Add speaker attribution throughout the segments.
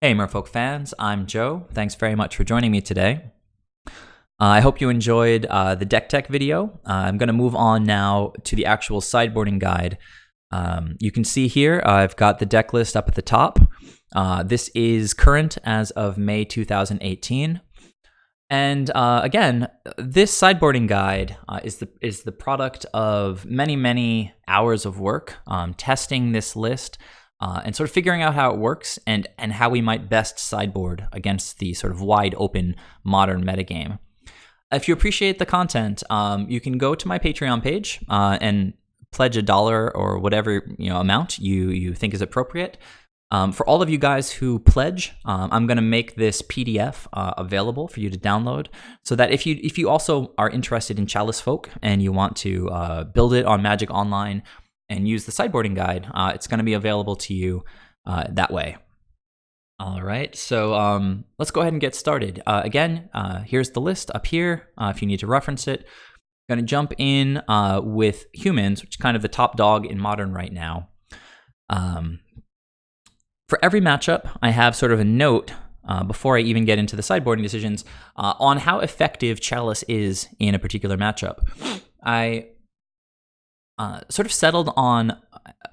Speaker 1: Hey Merfolk fans, I'm Joe. Thanks very much for joining me today. I hope you enjoyed the deck tech video. I'm going to move on now to the actual sideboarding guide. You can see here I've got the deck list up at the top. This is current as of May 2018. And again, this sideboarding guide is the product of many hours of work testing this list. And sort of figuring out how it works and how we might best sideboard against the sort of wide open modern metagame. If you appreciate the content, you can go to my Patreon page and pledge $1 or whatever amount you think is appropriate. For all of you guys who pledge, I'm going to make this PDF available for you to download, so that if you also are interested in Chalicefolk and you want to build it on Magic Online and use the sideboarding guide, it's going to be available to you that way. All right, so let's go ahead and get started. Again, here's the list up here if you need to reference it. I'm going to jump in with humans, which is kind of the top dog in Modern right now. For every matchup, I have sort of a note before I even get into the sideboarding decisions on how effective Chalice is in a particular matchup. I sort of settled on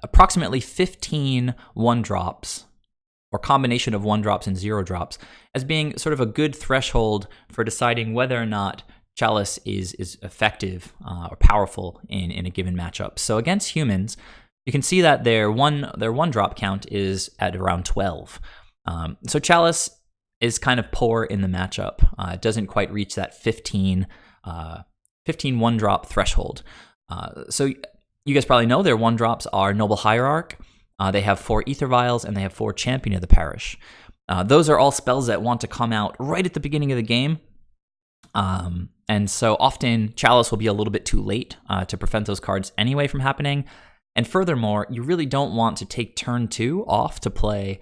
Speaker 1: approximately 15 1-drops, or combination of 1-drops and 0-drops, as being sort of a good threshold for deciding whether or not Chalice is effective or powerful in a given matchup. So against humans, you can see that their 1-drop count is at around 12. So Chalice is kind of poor in the matchup. It doesn't quite reach that 15 1-drop threshold. So you guys probably know their 1-drops are Noble Hierarch. They have 4 AEther Vials, and they have 4 Champion of the Parish. Those are all spells that want to come out right at the beginning of the game. And so often Chalice will be a little bit too late to prevent those cards anyway from happening. And furthermore, you really don't want to take turn 2 off to play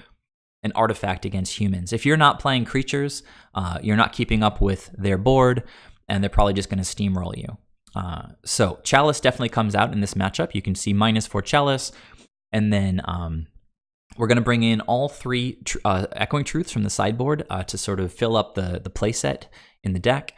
Speaker 1: an artifact against humans. If you're not playing creatures, you're not keeping up with their board, and they're probably just going to steamroll you. So Chalice definitely comes out in this matchup. You can see -4 Chalice, and then we're going to bring in all 3 Echoing Truths from the sideboard to sort of fill up the playset in the deck.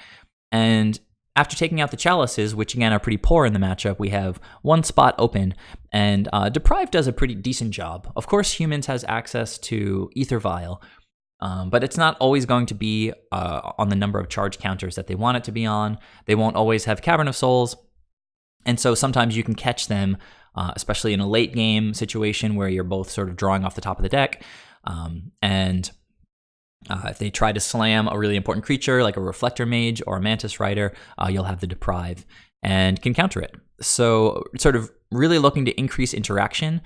Speaker 1: And after taking out the Chalices, which again are pretty poor in the matchup, we have 1 spot open, and Deprive does a pretty decent job. Of course, humans has access to AEther Vial, but it's not always going to be on the number of charge counters that they want it to be on. They won't always have Cavern of Souls, and so sometimes you can catch them, especially in a late game situation where you're both sort of drawing off the top of the deck, and if they try to slam a really important creature like a Reflector Mage or a Mantis Rider, you'll have the Deprive and can counter it. So sort of really looking to increase interaction.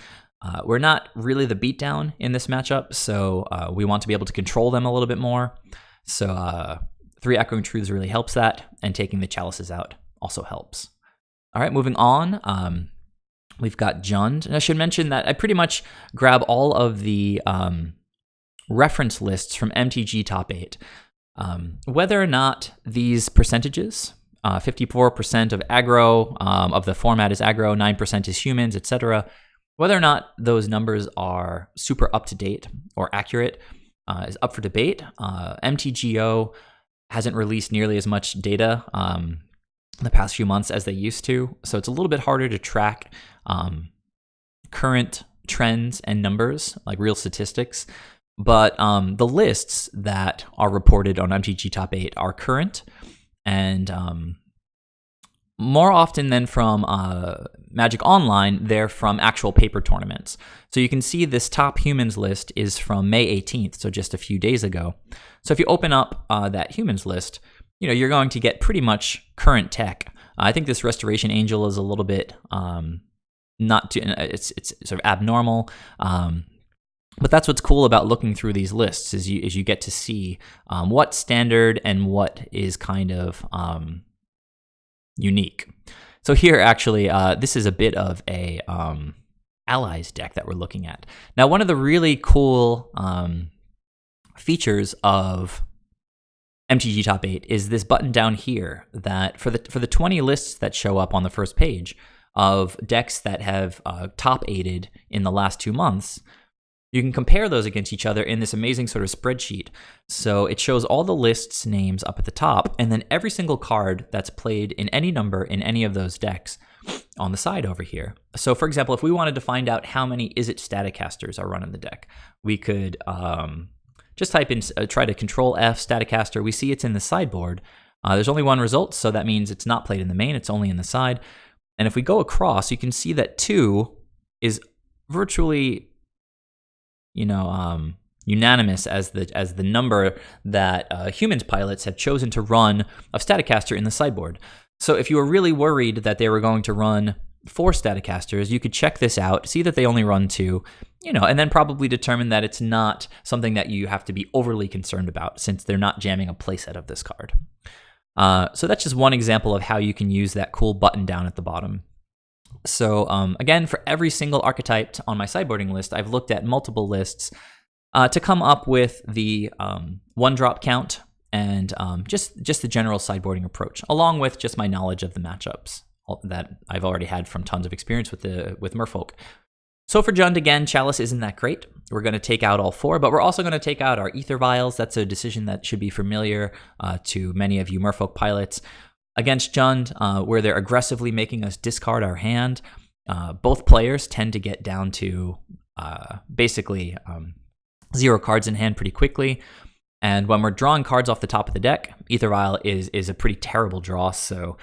Speaker 1: We're not really the beatdown in this matchup, so we want to be able to control them a little bit more. So 3 Echoing Truths really helps that, and taking the Chalices out also helps. All right, moving on. We've got Jund. And I should mention that I pretty much grab all of the reference lists from MTG Top 8. Whether or not these percentages, 54% of aggro, of the format is aggro, 9% is humans, etc., whether or not those numbers are super up-to-date or accurate is up for debate. MTGO hasn't released nearly as much data the past few months as they used to, so it's a little bit harder to track current trends and numbers, like real statistics. But the lists that are reported on MTG Top 8 are current, and more often than from Magic Online, they're from actual paper tournaments. So you can see this top humans list is from May 18th, so just a few days ago. So if you open up that humans list, you're going to get pretty much current tech. I think this Restoration Angel is a little bit not too, it's sort of abnormal. But that's what's cool about looking through these lists is you get to see what's standard and what is kind of unique. So here, actually, this is a bit of a allies deck that we're looking at. Now, one of the really cool features of MTG Top 8 is this button down here that for the 20 lists that show up on the first page of decks that have top 8'd in the last 2 months, you can compare those against each other in this amazing sort of spreadsheet. So it shows all the lists names up at the top, and then every single card that's played in any number in any of those decks on the side over here. So for example, if we wanted to find out how many Izzet Staticasters are run in the deck, we could just type in, try to Control F Staticaster. We see it's in the sideboard. There's only one result, so that means it's not played in the main, it's only in the side. And if we go across, you can see that 2 is virtually, unanimous as the number that humans pilots have chosen to run of Staticaster in the sideboard. So if you were really worried that they were going to run 4 Staticasters, you could check this out, see that they only run 2, and then probably determine that it's not something that you have to be overly concerned about, since they're not jamming a playset of this card. So that's just one example of how you can use that cool button down at the bottom. So again, for every single archetype on my sideboarding list, I've looked at multiple lists to come up with the 1-drop count and just the general sideboarding approach, along with just my knowledge of the matchups that I've already had from tons of experience with Merfolk. So for Jund, again, Chalice isn't that great. We're going to take out all 4, but we're also going to take out our AEther Vials. That's a decision that should be familiar to many of you Merfolk pilots. Against Jund, where they're aggressively making us discard our hand, both players tend to get down to basically 0 cards in hand pretty quickly. And when we're drawing cards off the top of the deck, AEther Vial is a pretty terrible draw, so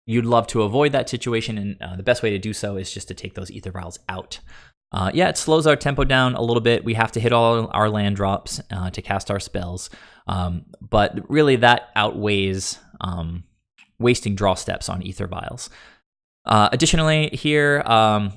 Speaker 1: you'd love to avoid that situation, and the best way to do so is just to take those AEther Vials out. It slows our tempo down a little bit. We have to hit all our land drops to cast our spells, but really that outweighs wasting draw steps on AEther Vials. Additionally, here, well,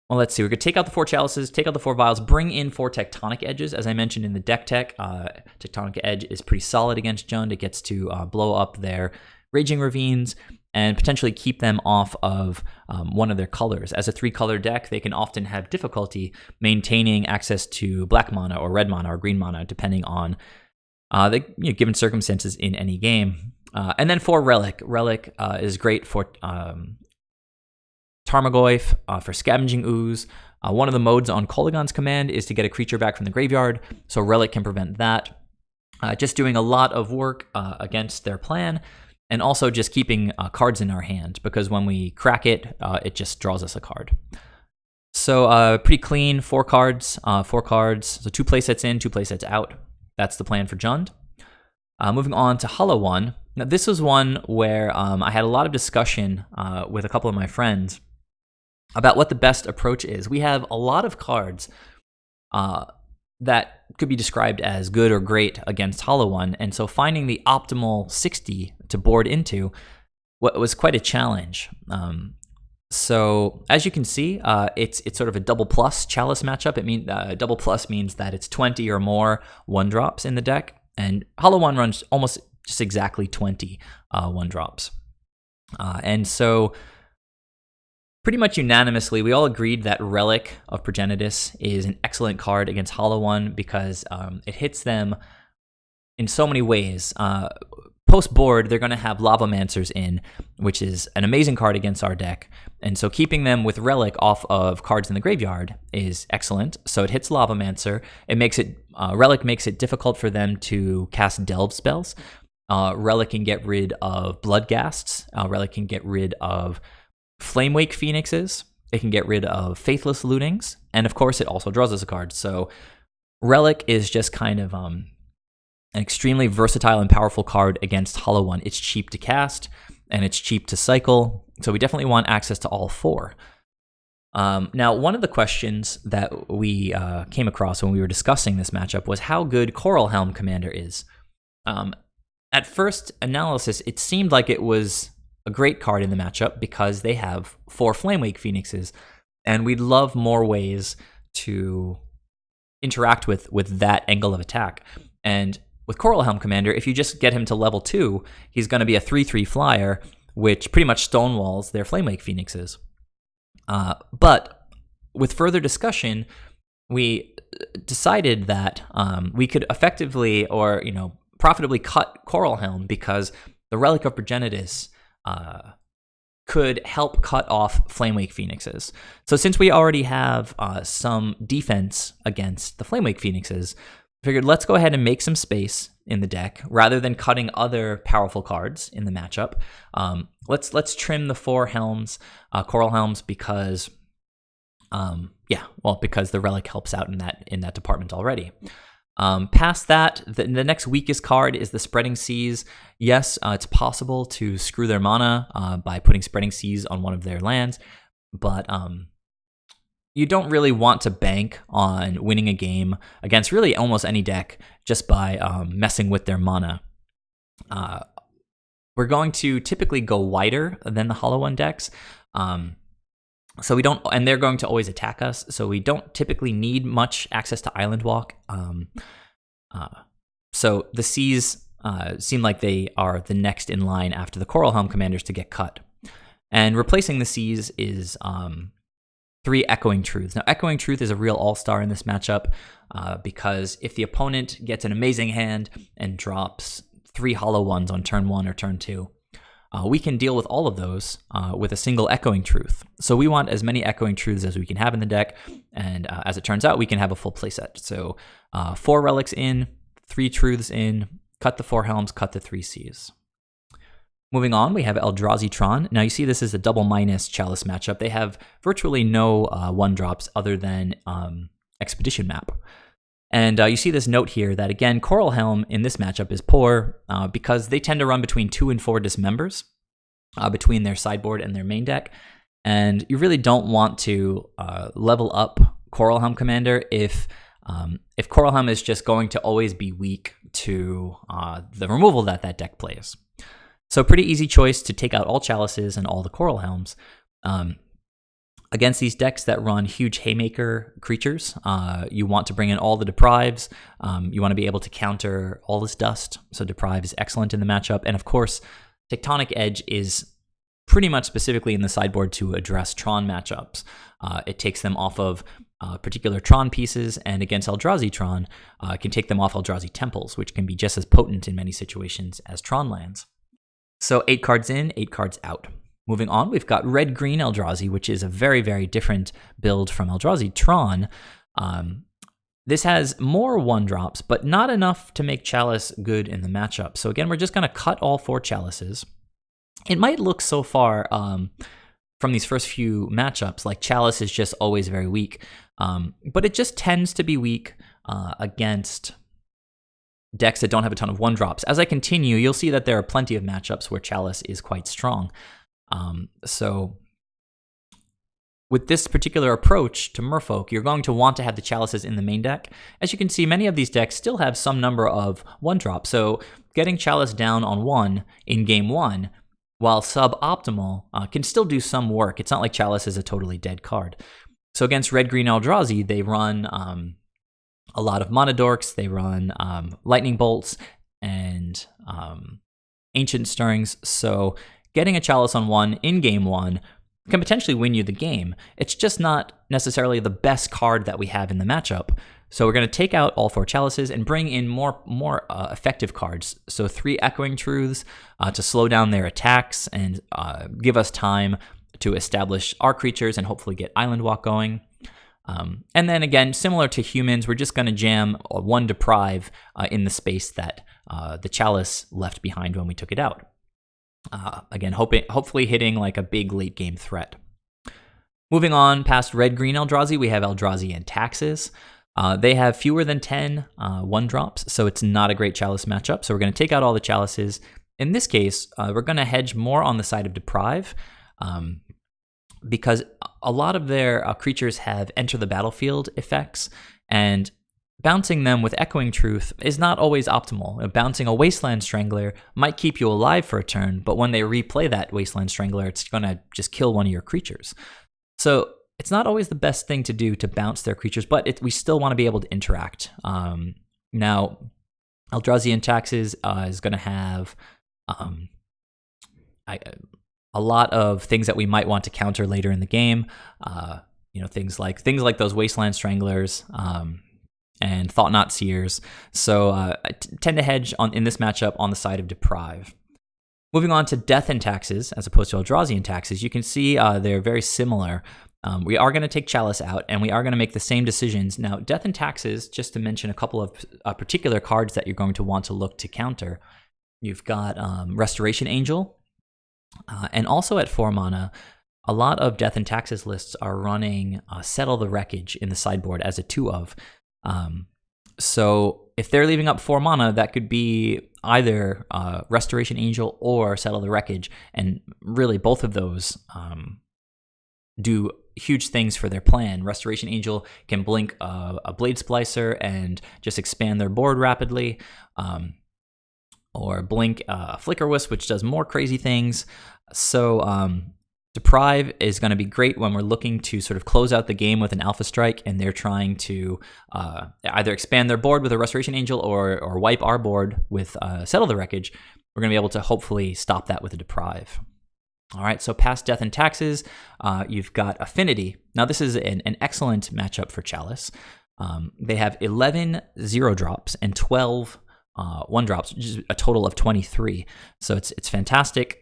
Speaker 1: let's see. We're going to take out the 4 Chalices, take out the 4 Vials, bring in 4 Tectonic Edges. As I mentioned in the deck tech, Tectonic Edge is pretty solid against Jund. It gets to blow up their Raging Ravines and potentially keep them off of one of their colors. As a 3-color deck, they can often have difficulty maintaining access to black mana or red mana or green mana, depending on the given circumstances in any game. And then for Relic. Relic is great for Tarmogoyf, for Scavenging Ooze. One of the modes on Kolaghan's command is to get a creature back from the graveyard, so Relic can prevent that. Just doing a lot of work against their plan, and also just keeping cards in our hand, because when we crack it, it just draws us a card. So pretty clean, 4 cards, 4 cards. So 2 playsets in, 2 playsets out. That's the plan for Jund. Moving on to Hollow One. Now this is one where I had a lot of discussion with a couple of my friends about what the best approach is. We have a lot of cards that could be described as good or great against Hollow One, and so finding the optimal 60 to board into was quite a challenge. So as you can see, it's sort of a double plus Chalice matchup. It means double plus means that it's 20 or more 1-drops in the deck, and Hollow One runs almost just exactly 20 1-drops. And so pretty much unanimously, we all agreed that Relic of Progenitus is an excellent card against Hollow One because it hits them in so many ways. Post-board, they're going to have Lavamancers in, which is an amazing card against our deck. And so keeping them with Relic off of cards in the graveyard is excellent. So it hits Lavamancer. It makes it Relic makes it difficult for them to cast Delve spells. Relic can get rid of Bloodghasts. Relic can get rid of Flamewake Phoenixes. It can get rid of Faithless Lootings. And of course, it also draws us a card. So Relic is just kind of an extremely versatile and powerful card against Hollow One. It's cheap to cast, and it's cheap to cycle, so we definitely want access to all 4. Now, one of the questions that we came across when we were discussing this matchup was how good Coralhelm Commander is. At first analysis, it seemed like it was a great card in the matchup because they have 4 Flamewake Phoenixes, and we'd love more ways to interact with that angle of attack. And with Coralhelm Commander, if you just get him to level 2, he's going to be a 3/3 flyer, which pretty much stonewalls their Flamewake Phoenixes. But with further discussion, we decided that we could effectively or profitably cut Coralhelm because the Relic of Progenitus could help cut off Flamewake Phoenixes. So since we already have some defense against the Flamewake Phoenixes, I figured let's go ahead and make some space in the deck rather than cutting other powerful cards in the matchup. Let's trim the 4 helms, Coralhelms, because because the relic helps out in that department already. Past that, the next weakest card is the Spreading Seas. Yes, it's possible to screw their mana by putting Spreading Seas on one of their lands, but you don't really want to bank on winning a game against really almost any deck just by messing with their mana. We're going to typically go wider than the Hollow One decks. So we don't, and they're going to always attack us, so we don't typically need much access to Island Walk. So the Seas seem like they are the next in line after the Coralhelm Commanders to get cut. And replacing the Seas is 3 Echoing Truths. Now, Echoing Truth is a real all-star in this matchup because if the opponent gets an amazing hand and drops 3 Hollow Ones on turn 1 or turn 2, we can deal with all of those with a single Echoing Truth. So we want as many Echoing Truths as we can have in the deck, and as it turns out, we can have a full playset. So 4 Relics in, 3 Truths in, cut the 4 Helms, cut the 3 Seas. Moving on, we have Eldrazi Tron. Now you see this is a double minus Chalice matchup. They have virtually no 1-drops other than Expedition Map. And you see this note here that, again, Coralhelm in this matchup is poor because they tend to run between 2 and 4 Dismembers between their sideboard and their main deck. And you really don't want to level up Coralhelm Commander if Coralhelm is just going to always be weak to the removal that deck plays. So pretty easy choice to take out all Chalices and all the Coralhelms. Against these decks that run huge Haymaker creatures, you want to bring in all the Deprives. You want to be able to counter all this dust, so Deprive is excellent in the matchup. And of course, Tectonic Edge is pretty much specifically in the sideboard to address Tron matchups. It takes them off of particular Tron pieces, and against Eldrazi Tron, it can take them off Eldrazi Temples, which can be just as potent in many situations as Tron lands. So 8 cards in, 8 cards out. Moving on, we've got Red-Green Eldrazi, which is a very, very different build from Eldrazi Tron. This has more 1-drops, but not enough to make Chalice good in the matchup. So again, we're just going to cut all 4 Chalices. It might look so far from these first few matchups like Chalice is just always very weak, but it just tends to be weak against decks that don't have a ton of 1-drops. As I continue, you'll see that there are plenty of matchups where Chalice is quite strong. So with this particular approach to Merfolk, you're going to want to have the Chalices in the main deck. As you can see, many of these decks still have some number of 1-drops, so getting Chalice down on 1 in game 1, while suboptimal, can still do some work. It's not like Chalice is a totally dead card. So against Red-Green Eldrazi, they run a lot of Mana Dorks, they run Lightning Bolts, and Ancient Stirrings, so getting a Chalice on 1 in game 1 can potentially win you the game. It's just not necessarily the best card that we have in the matchup. So we're going to take out all 4 Chalices and bring in more effective cards. So 3 Echoing Truths to slow down their attacks and give us time to establish our creatures and hopefully get Island Walk going. And then again, similar to humans, we're just going to jam 1 Deprive in the space that the Chalice left behind when we took it out. Again, hopefully hitting like a big late game threat. Moving on past Red-Green Eldrazi, we have Eldrazi and Taxes. They have fewer than 10 1-drops, so it's not a great Chalice matchup. So we're going to take out all the Chalices. In this case, we're going to hedge more on the side of Deprive because a lot of their creatures have Enter the Battlefield effects, and bouncing them with Echoing Truth is not always optimal. Bouncing a Wasteland Strangler might keep you alive for a turn, but when they replay that Wasteland Strangler, it's going to just kill one of your creatures. So it's not always the best thing to do to bounce their creatures, but we still want to be able to interact. Now, Eldrazi and Taxes is going to have a lot of things that we might want to counter later in the game. Things like those Wasteland Stranglers. And Thought-Knot Seers. So I tend to hedge in this matchup on the side of Deprive. Moving on to Death and Taxes, as opposed to Eldrazi and Taxes, you can see they're very similar. We are going to take Chalice out, and we are going to make the same decisions. Now, Death and Taxes, just to mention a couple of particular cards that you're going to want to look to counter. You've got Restoration Angel, and also at 4 mana, a lot of Death and Taxes lists are running Settle the Wreckage in the sideboard as a 2-of. So if they're leaving up 4 mana, that could be either Restoration Angel or Settle the Wreckage, and really both of those do huge things for their plan. Restoration Angel can blink a Blade Splicer and just expand their board rapidly, or blink Flicker Wisp, which does more crazy things. So Deprive is going to be great when we're looking to sort of close out the game with an Alpha Strike, and they're trying to either expand their board with a Restoration Angel or wipe our board with Settle the Wreckage. We're going to be able to hopefully stop that with a Deprive. All right, so past Death and Taxes, you've got Affinity. Now, this is an excellent matchup for Chalice. They have 11 0-drops and 12 1-drops, which is a total of 23. So it's fantastic.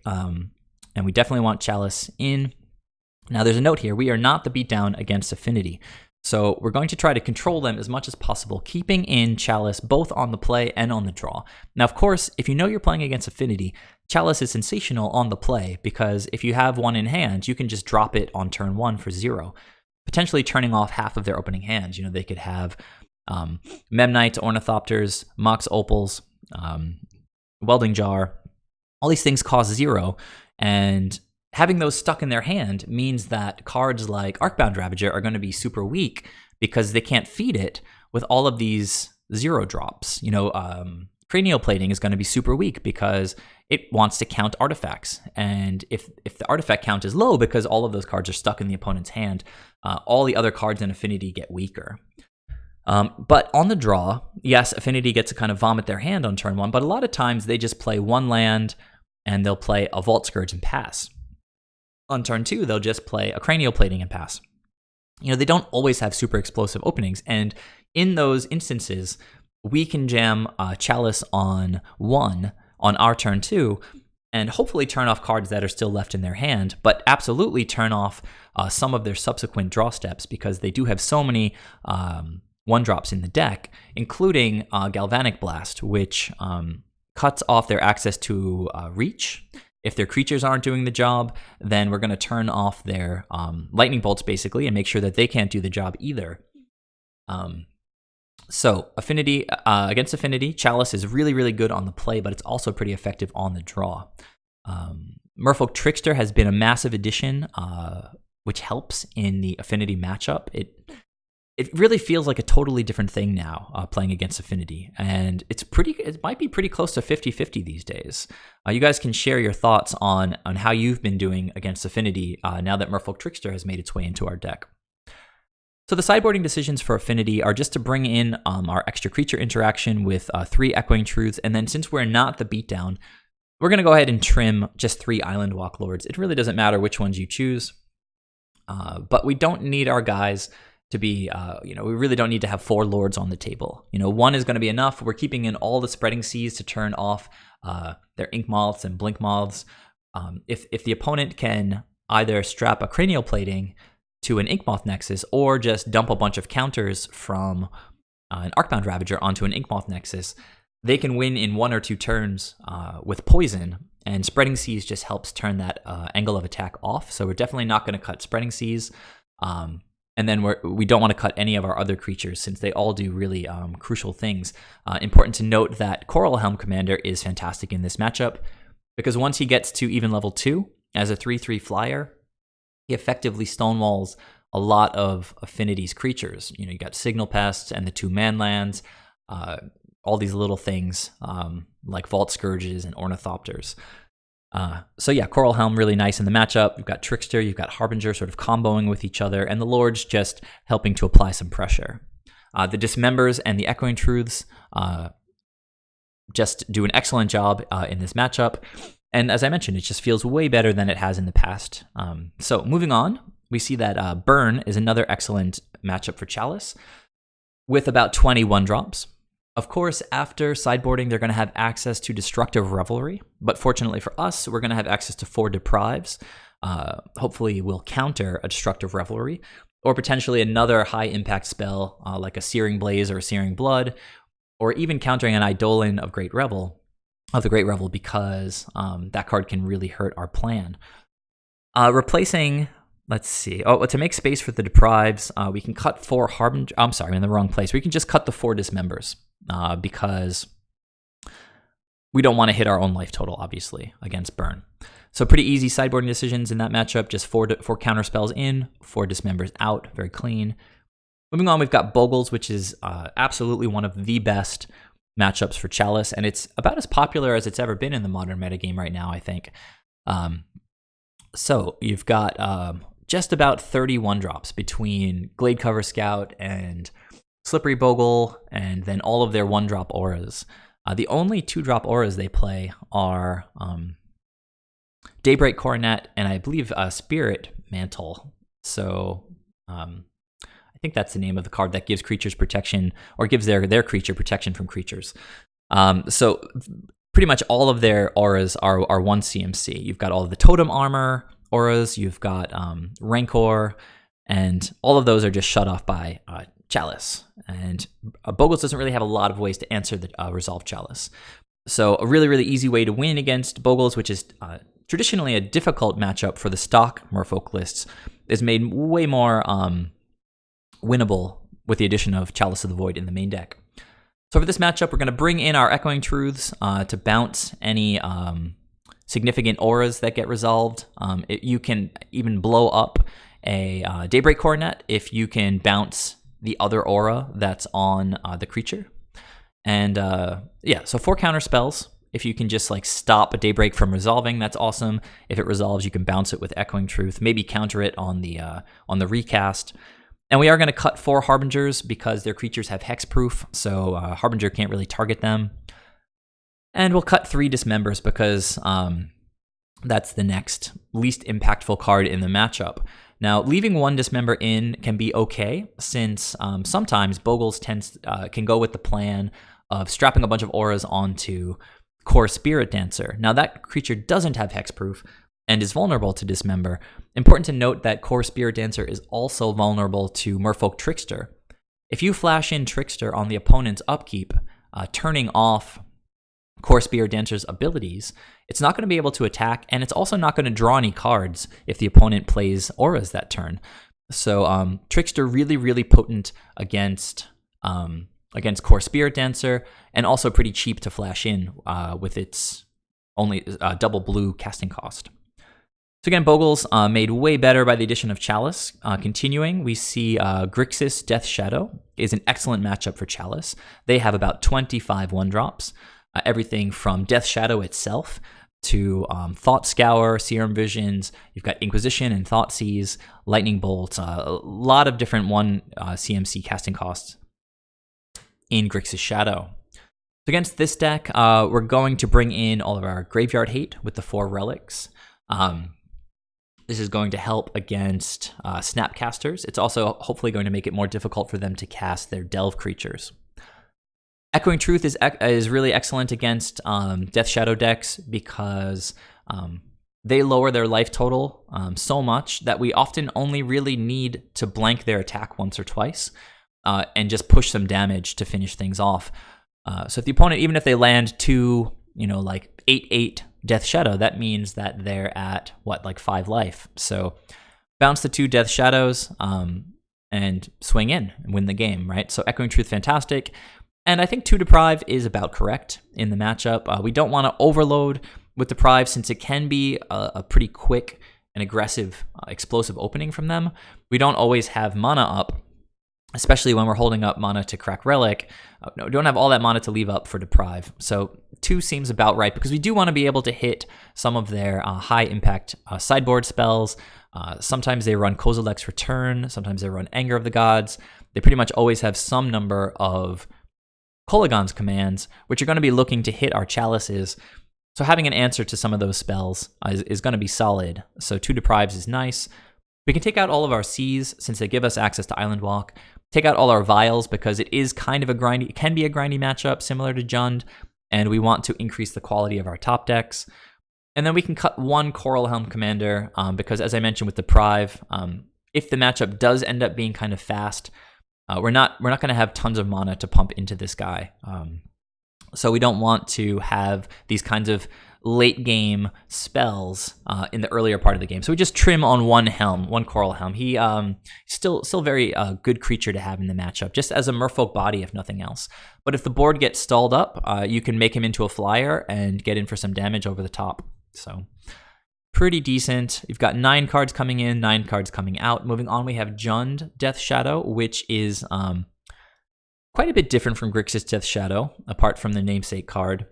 Speaker 1: And we definitely want Chalice in. Now, there's a note here. We are not the beatdown against Affinity. So we're going to try to control them as much as possible, keeping in Chalice both on the play and on the draw. Now, of course, if you know you're playing against Affinity, Chalice is sensational on the play, because if you have one in hand, you can just drop it on turn 1 for 0, potentially turning off half of their opening hands. You know, they could have Memnites, Ornithopters, Mox Opals, Welding Jar. All these things cost 0, and having those stuck in their hand means that cards like Arcbound Ravager are going to be super weak because they can't feed it with all of these 0-drops. You know, Cranial Plating is going to be super weak because it wants to count artifacts. And if the artifact count is low because all of those cards are stuck in the opponent's hand, all the other cards in Affinity get weaker. But on the draw, yes, Affinity gets to kind of vomit their hand on turn 1, but a lot of times they just play 1 land and they'll play a Vault Scourge and pass. On turn 2, they'll just play a Cranial Plating and pass. You know, they don't always have super explosive openings, and in those instances, we can jam Chalice on 1 on our turn 2, and hopefully turn off cards that are still left in their hand, but absolutely turn off some of their subsequent draw steps, because they do have so many 1-drops in the deck, including Galvanic Blast, which cuts off their access to reach. If their creatures aren't doing the job, then we're going to turn off their lightning bolts, basically, and make sure that they can't do the job either. So Affinity against Affinity, Chalice is really, really good on the play, but it's also pretty effective on the draw. Merfolk Trickster has been a massive addition, which helps in the Affinity matchup. It really feels like a totally different thing now, playing against Affinity, and it might be pretty close to 50-50 these days. You guys can share your thoughts on how you've been doing against Affinity now that Merfolk Trickster has made its way into our deck. So the sideboarding decisions for Affinity are just to bring in our extra creature interaction with 3 Echoing Truths, and then since we're not the beatdown, we're going to go ahead and trim just 3 Island Walk Lords. It really doesn't matter which ones you choose, but we don't need our guys to be, we really don't need to have 4 lords on the table. 1 is going to be enough. We're keeping in all the Spreading Seas to turn off their Ink Moths and Blink Moths. If the opponent can either strap a Cranial Plating to an Ink Moth Nexus, or just dump a bunch of counters from an Arcbound Ravager onto an Ink Moth Nexus, they can win in 1 or 2 turns with poison, and Spreading Seas just helps turn that angle of attack off. So we're definitely not going to cut Spreading Seas. And then we don't want to cut any of our other creatures, since they all do really crucial things. Important to note that Coralhelm Commander is fantastic in this matchup, because once he gets to even level 2 as a 3/3 flyer, he effectively stonewalls a lot of Affinity's creatures. You got Signal Pests and the 2 Manlands, all these little things like Vault Scourges and Ornithopters. So yeah, Coralhelm really nice in the matchup. You've got Trickster, you've got Harbinger sort of comboing with each other, and the Lords just helping to apply some pressure. The Dismembers and the Echoing Truths just do an excellent job in this matchup. And as I mentioned, it just feels way better than it has in the past. So moving on, we see that Burn is another excellent matchup for Chalice, with about 20 1-drops. Of course, after sideboarding, they're going to have access to Destructive Revelry, but fortunately for us, we're going to have access to 4 Deprives. Hopefully, we'll counter a Destructive Revelry, or potentially another high-impact spell like a Searing Blaze or a Searing Blood, or even countering an Eidolon of the Great Revel, because that card can really hurt our plan. Replacing, let's see. Oh, to make space for the Deprives, we can cut 4 Harbinger. I'm sorry, I'm in the wrong place. We can just cut the 4 Dismembers. Because we don't want to hit our own life total, obviously, against burn. So pretty easy sideboarding decisions in that matchup. Just 4 counter spells in, 4 Dismembers out, very clean. Moving on, we've got Bogles, which is absolutely one of the best matchups for Chalice, and it's about as popular as it's ever been in the modern metagame right now, I think. So you've got just about 30 1-drops between Gladecover Scout and Slippery Bogle, and then all of their 1-drop auras. The only 2-drop auras they play are Daybreak Coronet and I believe Spirit Mantle. So I think that's the name of the card that gives creatures protection, or gives their creature protection from creatures. So pretty much all of their auras are 1 CMC. You've got all of the Totem Armor auras, you've got Rancor, and all of those are just shut off by Chalice. And Bogles doesn't really have a lot of ways to answer the Resolve Chalice. So a really, really easy way to win against Bogles, which is traditionally a difficult matchup for the stock Merfolk lists, is made way more winnable with the addition of Chalice of the Void in the main deck. So for this matchup, we're going to bring in our Echoing Truths to bounce any significant auras that get resolved. You can even blow up a Daybreak Coronet if you can bounce the other aura that's on the creature. And yeah, so 4 counter spells. If you can just like stop a Daybreak from resolving, that's awesome. If it resolves, you can bounce it with Echoing Truth, maybe counter it on the recast. And we are going to cut 4 Harbingers because their creatures have hexproof, so Harbinger can't really target them. And we'll cut 3 Dismembers because that's the next least impactful card in the matchup. Now, leaving 1 Dismember in can be okay, since sometimes Bogles can go with the plan of strapping a bunch of auras onto Core Spirit Dancer. Now, that creature doesn't have hexproof and is vulnerable to Dismember. Important to note that Core Spirit Dancer is also vulnerable to Merfolk Trickster. If you flash in Trickster on the opponent's upkeep, turning off Core Spirit Dancer's abilities, it's not going to be able to attack, and it's also not going to draw any cards if the opponent plays auras that turn. So Trickster really, really potent against Core Spirit Dancer, and also pretty cheap to flash in with its only double blue casting cost. So again, Bogles made way better by the addition of Chalice. Continuing, we see Grixis Death Shadow is an excellent matchup for Chalice. They have about 25 1-drops. Everything from Death Shadow itself to Thought Scour, Serum Visions. You've got Inquisition and Thoughtseize, Lightning Bolt, a lot of different CMC casting costs in Grixis Shadow. So against this deck, we're going to bring in all of our Graveyard Hate with the 4 relics. This is going to help against Snapcasters. It's also hopefully going to make it more difficult for them to cast their Delve creatures. Echoing Truth is really excellent against Death Shadow decks because they lower their life total so much that we often only really need to blank their attack once or twice and just push some damage to finish things off. So if the opponent, even if they land 2, like 8/8 Death Shadow, that means that they're at, 5 life. So bounce the 2 Death Shadows and swing in and win the game, right? So Echoing Truth, fantastic. And I think 2 Deprive is about correct in the matchup. We don't want to overload with Deprive since it can be a pretty quick and aggressive, explosive opening from them. We don't always have mana up, especially when we're holding up mana to crack Relic. We don't have all that mana to leave up for Deprive. So 2 seems about right because we do want to be able to hit some of their high-impact sideboard spells. Sometimes they run Kozilek's Return. Sometimes they run Anger of the Gods. They pretty much always have some number of Kolaghan's commands, which are going to be looking to hit our Chalices. So having an answer to some of those spells is going to be solid. So 2 Deprives is nice. We can take out all of our Seas since they give us access to Island Walk. take out all our vials because it is kind of a grindy, it can be a grindy matchup similar to Jund, and we want to increase the quality of our top decks. And then we can cut one Coralhelm Commander because, as I mentioned with Deprive, if the matchup does end up being kind of fast, we're not going to have tons of mana to pump into this guy. So we don't want to have these kinds of late game spells in the earlier part of the game. So we just trim on one Coralhelm. He still very good creature to have in the matchup, just as a Merfolk body, if nothing else. But if the board gets stalled up, you can make him into a flyer and get in for some damage over the top. So pretty decent. You've got 9 cards coming in, 9 cards coming out. Moving on, we have Jund Death Shadow, which is quite a bit different from Grixis Death Shadow, apart from the namesake card.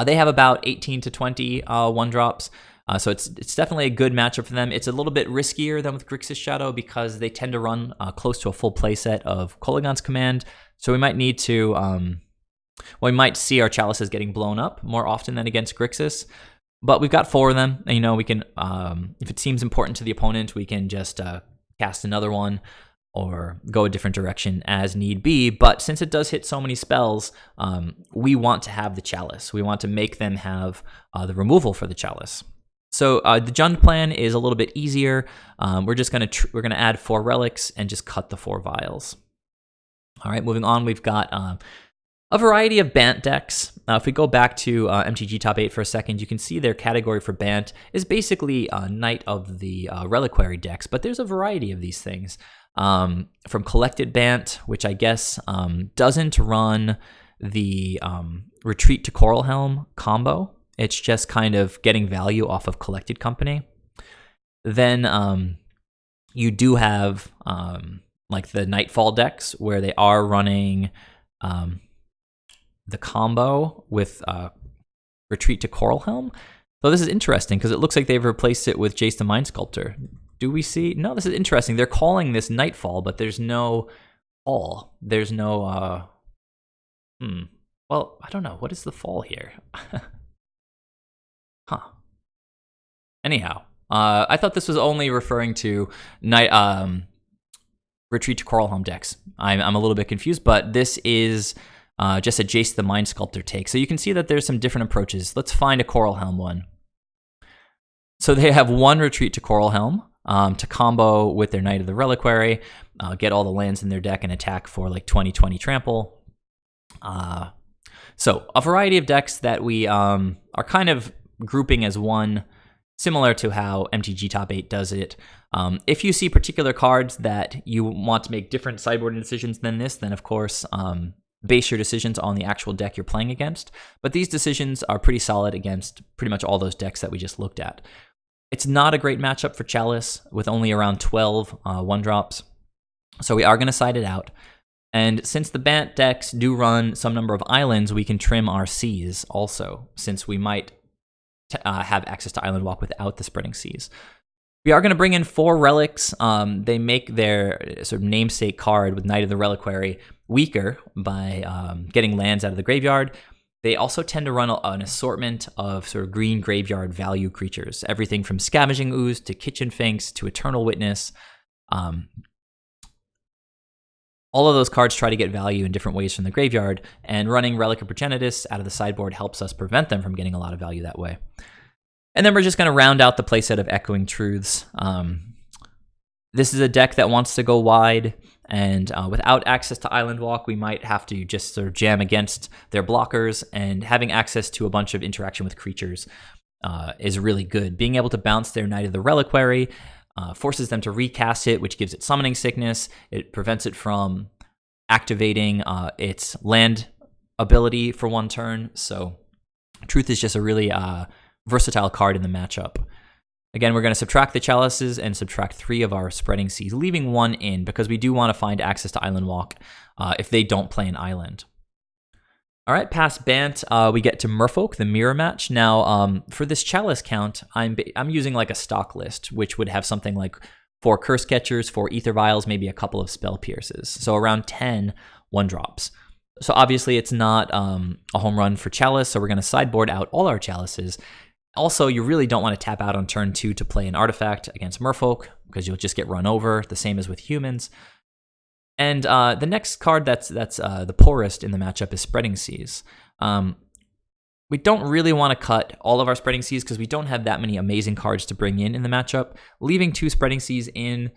Speaker 1: They have about 18 to 20 1-drops, so it's definitely a good matchup for them. It's a little bit riskier than with Grixis Shadow because they tend to run close to a full playset of Kolaghan's Command, so we might need to, we might see our Chalices getting blown up more often than against Grixis, but we've got 4 of them, and we can, if it seems important to the opponent, we can just cast another one, or go a different direction as need be. But since it does hit so many spells, we want to have the Chalice. We want to make them have the removal for the Chalice. So the Jund plan is a little bit easier. We're just we're gonna add 4 relics and just cut the 4 vials. All right, moving on, we've got a variety of Bant decks. If we go back to MTG Top 8 for a second, you can see their category for Bant is basically Knight of the Reliquary decks, but there's a variety of these things. From Collected Bant, which I guess doesn't run the Retreat to Coralhelm combo. It's just kind of getting value off of Collected Company. Then you do have like the Nightfall decks where they are running the combo with Retreat to Coralhelm. So this is interesting because it looks like they've replaced it with Jace the Mind Sculptor. Do we see? No, this is interesting. They're calling this Nightfall, but there's no fall. There's no, well, I don't know. What is the fall here? Huh. Anyhow, I thought this was only referring to Retreat to Coralhelm decks. I'm a little bit confused, but this is just a Jace the Mind Sculptor take. So you can see that there's some different approaches. Let's find a Coralhelm one. So they have 1 Retreat to Coralhelm. To combo with their Knight of the Reliquary, get all the lands in their deck and attack for like 20/20 trample. So a variety of decks that we are kind of grouping as one, similar to how MTG Top 8 does it. If you see particular cards that you want to make different sideboarding decisions than this, then of course base your decisions on the actual deck you're playing against. But these decisions are pretty solid against pretty much all those decks that we just looked at. It's not a great matchup for Chalice with only around 12 1-drops, so we are going to side it out. And since the Bant decks do run some number of islands, we can trim our seas also, since we might have access to Island Walk without the Spreading Seas. We are going to bring in 4 relics. They make their sort of namesake card with Knight of the Reliquary weaker by getting lands out of the graveyard. They also tend to run an assortment of sort of green graveyard value creatures, everything from Scavenging Ooze to Kitchen Finks to Eternal Witness. All of those cards try to get value in different ways from the graveyard, and running Relic of Progenitus out of the sideboard helps us prevent them from getting a lot of value that way. And then we're just going to round out the playset of Echoing Truths. This is a deck that wants to go wide, and without access to Island Walk, we might have to just sort of jam against their blockers, and having access to a bunch of interaction with creatures is really good. Being able to bounce their Knight of the Reliquary forces them to recast it, which gives it Summoning Sickness. It prevents it from activating its land ability for 1 turn. So Truth is just a really versatile card in the matchup. Again, we're going to subtract the Chalices and subtract 3 of our Spreading Seas, leaving 1 in because we do want to find access to Island Walk if they don't play an island. All right, past Bant, we get to Merfolk, the mirror match. Now, for this Chalice count, I'm using like a stock list, which would have something like 4 Curse Catchers, 4 Aether Vials, maybe a couple of Spell Pierces. So around 10 1-drops. So obviously it's not a home run for Chalice, so we're going to sideboard out all our Chalices. Also, you really don't want to tap out on turn 2 to play an artifact against Merfolk, because you'll just get run over, the same as with humans. And the next card that's the poorest in the matchup is Spreading Seas. We don't really want to cut all of our Spreading Seas because we don't have that many amazing cards to bring in the matchup. Leaving 2 Spreading Seas in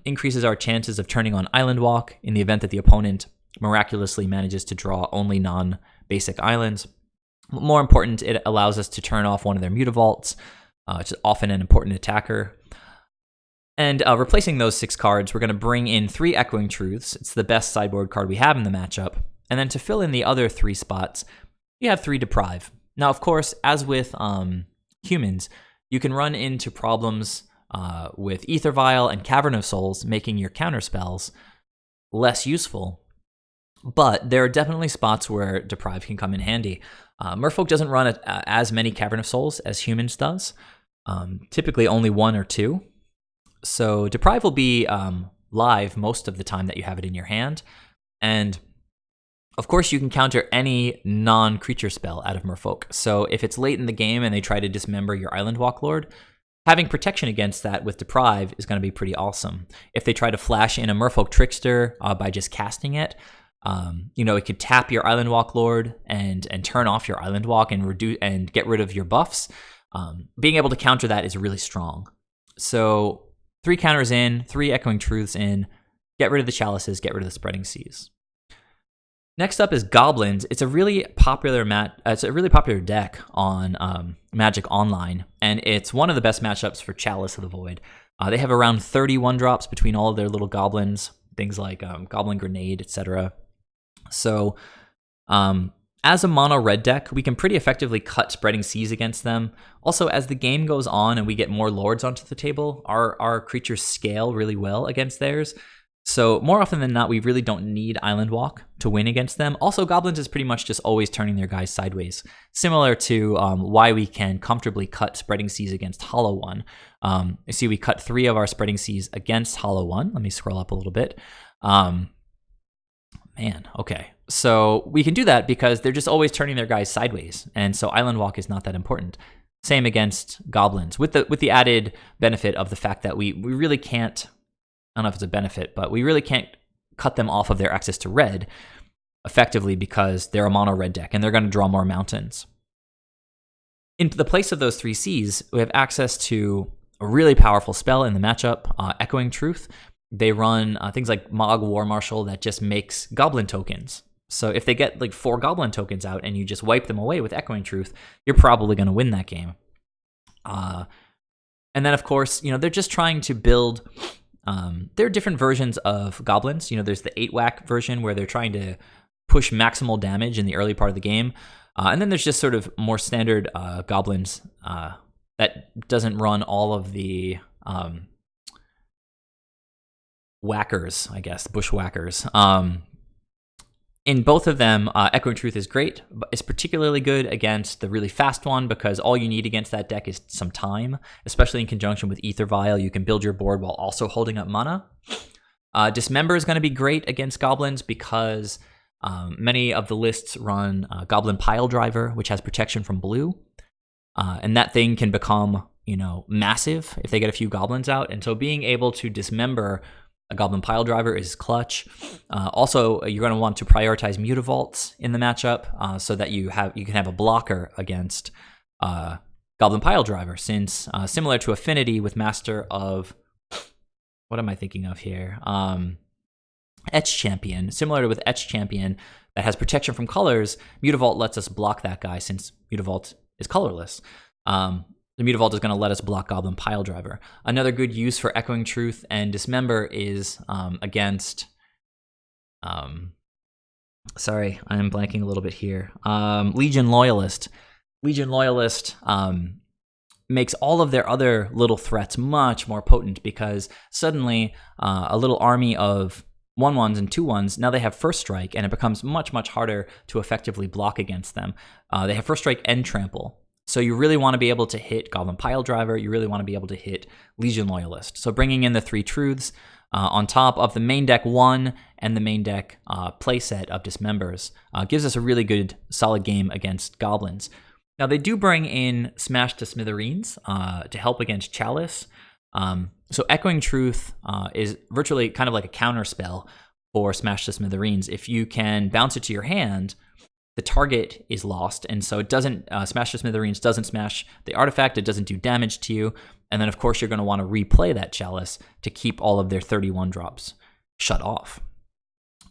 Speaker 1: increases our chances of turning on Island Walk in the event that the opponent miraculously manages to draw only non-basic islands. More important, it allows us to turn off one of their Mutavaults, which is often an important attacker. And replacing those 6 cards, we're going to bring in 3 Echoing Truths. It's the best sideboard card we have in the matchup. And then to fill in the other 3 spots, you have 3 Deprive. Now, of course, as with humans, you can run into problems with AEther Vial and Cavern of Souls, making your counterspells less useful. But there are definitely spots where Deprive can come in handy. Merfolk doesn't run as many Cavern of Souls as humans does, typically only 1 or 2. So Deprive will be live most of the time that you have it in your hand. And of course, you can counter any non-creature spell out of Merfolk. So if it's late in the game and they try to dismember your Island Walk Lord, having protection against that with Deprive is going to be pretty awesome. If they try to flash in a Merfolk Trickster by just casting it, it could tap your Island Walk Lord and turn off your Island Walk and reduce and get rid of your buffs. Being able to counter that is really strong. So 3 counters in, 3 Echoing Truths in, get rid of the Chalices, get rid of the Spreading Seas. Next up is Goblins. It's a really popular deck on Magic Online, and it's one of the best matchups for Chalice of the Void. They have around 30 1-drops between all of their little goblins, things like Goblin Grenade, etc. So, as a mono red deck, we can pretty effectively cut Spreading Seas against them. Also, as the game goes on and we get more lords onto the table, our creatures scale really well against theirs. So more often than not, we really don't need Island Walk to win against them. Also, Goblins is pretty much just always turning their guys sideways, similar to why we can comfortably cut Spreading Seas against Hollow One. You see we cut 3 of our Spreading Seas against Hollow One. Let me scroll up a little bit. Okay. So we can do that because they're just always turning their guys sideways, and so Island Walk is not that important. Same against Goblins, with the added benefit of the fact that we really can't, I don't know if it's a benefit, but we really can't cut them off of their access to red effectively because they're a mono red deck and they're going to draw more mountains. In the place of those 3 Cs, we have access to a really powerful spell in the matchup, Echoing Truth. They run things like Mog War Marshal that just makes Goblin tokens. So if they get like 4 Goblin tokens out and you just wipe them away with Echoing Truth, you're probably going to win that game. And then, of course, they're just trying to build... there are different versions of Goblins. There's the 8-whack version where they're trying to push maximal damage in the early part of the game. And then there's just sort of more standard Goblins that doesn't run all of the whackers, I guess, bushwhackers. In both of them, Echoing Truth is great, but it's particularly good against the really fast one because all you need against that deck is some time, especially in conjunction with AEther Vial. You can build your board while also holding up mana. Dismember is going to be great against Goblins because many of the lists run Goblin Pile Driver, which has protection from blue, and that thing can become, massive if they get a few Goblins out. And so being able to dismember a Goblin Pile Driver is clutch. Also, you're going to want to prioritize Mutavaults in the matchup so that you can have a blocker against Goblin Pile Driver, since similar to Affinity with Master of... What am I thinking of here? Etch Champion. Similar to with Etch Champion that has protection from colors, Mutavault lets us block that guy since Mutavault is colorless. The Mutavault is going to let us block Goblin Pile Driver. Another good use for Echoing Truth and Dismember is against... sorry, I am blanking a little bit here. Legion Loyalist. Legion Loyalist makes all of their other little threats much more potent because suddenly a little army of 1/1s and 2/1s, now they have First Strike, and it becomes much, much harder to effectively block against them. They have First Strike and Trample. So you really want to be able to hit Goblin Pile Driver. You really want to be able to hit Legion Loyalist. So bringing in the 3 truths on top of the main deck 1 and the main deck playset of Dismembers gives us a really good, solid game against Goblins. Now, they do bring in Smash to Smithereens to help against Chalice. So Echoing Truth is virtually kind of like a counter spell for Smash to Smithereens. If you can bounce it to your hand, the target is lost, and so it doesn't Smash to Smithereens doesn't smash the artifact. It doesn't do damage to you, and then of course you're going to want to replay that Chalice to keep all of their 31 drops shut off.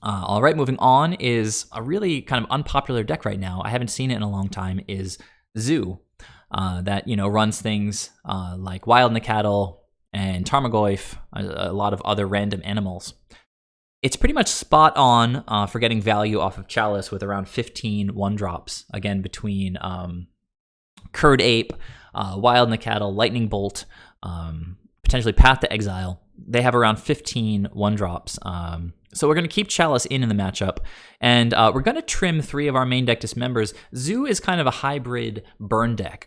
Speaker 1: All right, moving on is a really kind of unpopular deck right now. I haven't seen it in a long time. Is Zoo that runs things like Wild Nacatl and Tarmogoyf, a lot of other random animals. It's pretty much spot on for getting value off of Chalice with around 15 1-drops, again, between Curd Ape, Wild Nacatl, Lightning Bolt, potentially Path to Exile. They have around 15 1-drops. So we're going to keep Chalice in the matchup, and we're going to trim 3 of our main deck Dismembers. Zoo is kind of a hybrid burn deck.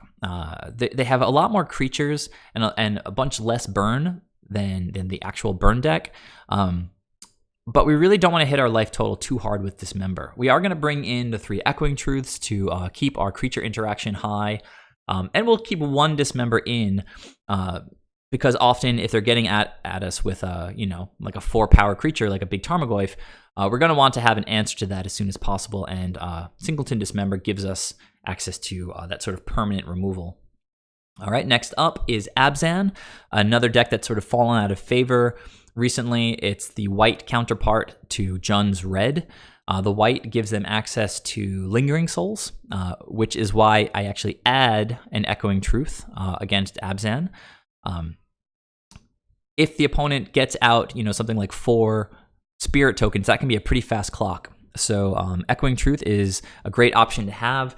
Speaker 1: They have a lot more creatures and a bunch less burn than the actual burn deck. But we really don't want to hit our life total too hard with Dismember. We are going to bring in the 3 Echoing Truths to keep our creature interaction high. And we'll keep 1 Dismember in because often if they're getting at us with like a 4-power creature like a big Tarmogoyf, we're going to want to have an answer to that as soon as possible. And Singleton Dismember gives us access to that sort of permanent removal. All right, next up is Abzan, another deck that's sort of fallen out of favor recently. It's the white counterpart to Jun's red. The white gives them access to Lingering Souls, which is why I actually add an Echoing Truth against Abzan. If the opponent gets out, something like 4 spirit tokens, that can be a pretty fast clock. So Echoing Truth is a great option to have,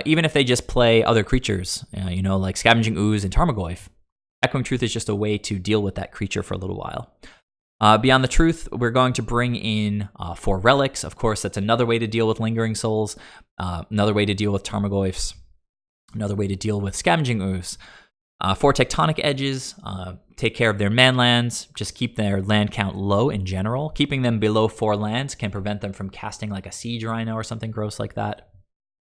Speaker 1: even if they just play other creatures, like Scavenging Ooze and Tarmogoyf. Echoing Truth is just a way to deal with that creature for a little while. Beyond the Truth, we're going to bring in 4 relics. Of course, that's another way to deal with Lingering Souls, another way to deal with Tarmogoyfs, another way to deal with Scavenging Ooze. 4 Tectonic Edges, take care of their man lands, just keep their land count low in general. Keeping them below 4 lands can prevent them from casting like a Siege Rhino or something gross like that.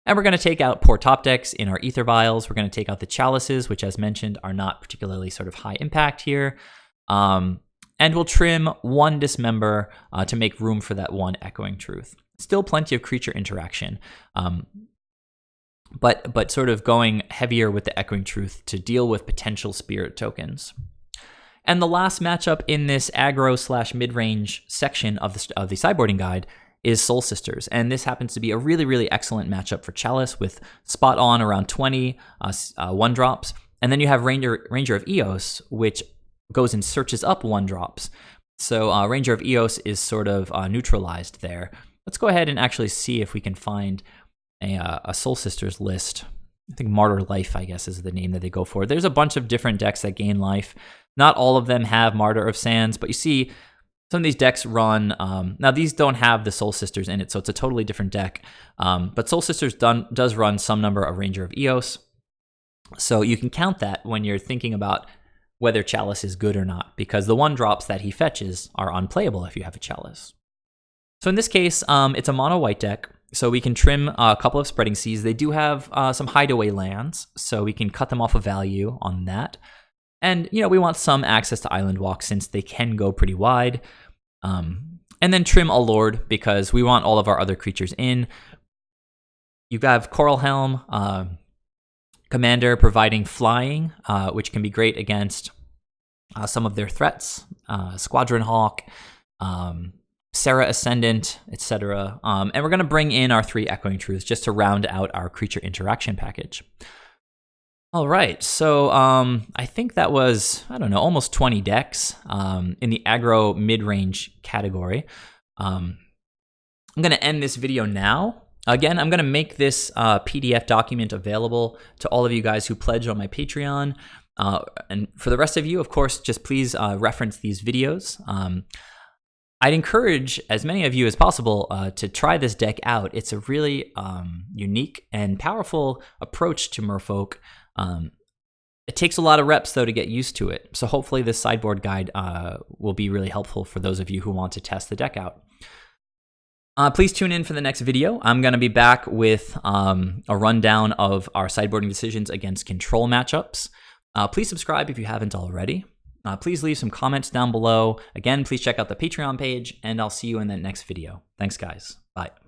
Speaker 1: And we're going to take out poor top decks in our Aether Vials. We're going to take out the Chalices, which, as mentioned, are not particularly sort of high impact here. And we'll trim 1 Dismember to make room for that 1 Echoing Truth. Still plenty of creature interaction, but sort of going heavier with the Echoing Truth to deal with potential spirit tokens. And the last matchup in this aggro/midrange section of the sideboarding guide is Soul Sisters, and this happens to be a really, really excellent matchup for Chalice with spot on around 20 1-drops, and then you have Ranger of Eos, which goes and searches up 1-drops. So Ranger of Eos is sort of neutralized there. Let's go ahead and actually see if we can find a Soul Sisters list. I think Martyr Life, I guess, is the name that they go for. There's a bunch of different decks that gain life. Not all of them have Martyr of Sands, but you see some of these decks run, now these don't have the Soul Sisters in it, so it's a totally different deck. But Soul Sisters does run some number of Ranger of Eos. So you can count that when you're thinking about whether Chalice is good or not, because the 1-drops that he fetches are unplayable if you have a Chalice. So in this case, it's a mono white deck, so we can trim a couple of Spreading Seas. They do have some hideaway lands, so we can cut them off of value on that. And, we want some access to Island Walk since they can go pretty wide. And then trim a Lord because we want all of our other creatures in. You have Coralhelm Commander providing flying, which can be great against some of their threats. Squadron Hawk, Serra Ascendant, etc. And we're going to bring in our 3 Echoing Truths just to round out our creature interaction package. All right, so I think that was, almost 20 decks in the aggro mid-range category. I'm going to end this video now. Again, I'm going to make this PDF document available to all of you guys who pledge on my Patreon. And for the rest of you, of course, just please reference these videos. I'd encourage as many of you as possible to try this deck out. It's a really unique and powerful approach to Merfolk. It takes a lot of reps, though, to get used to it. So hopefully this sideboard guide will be really helpful for those of you who want to test the deck out. Please tune in for the next video. I'm going to be back with a rundown of our sideboarding decisions against control matchups. Please subscribe if you haven't already. Please leave some comments down below. Again, please check out the Patreon page, and I'll see you in the next video. Thanks, guys. Bye.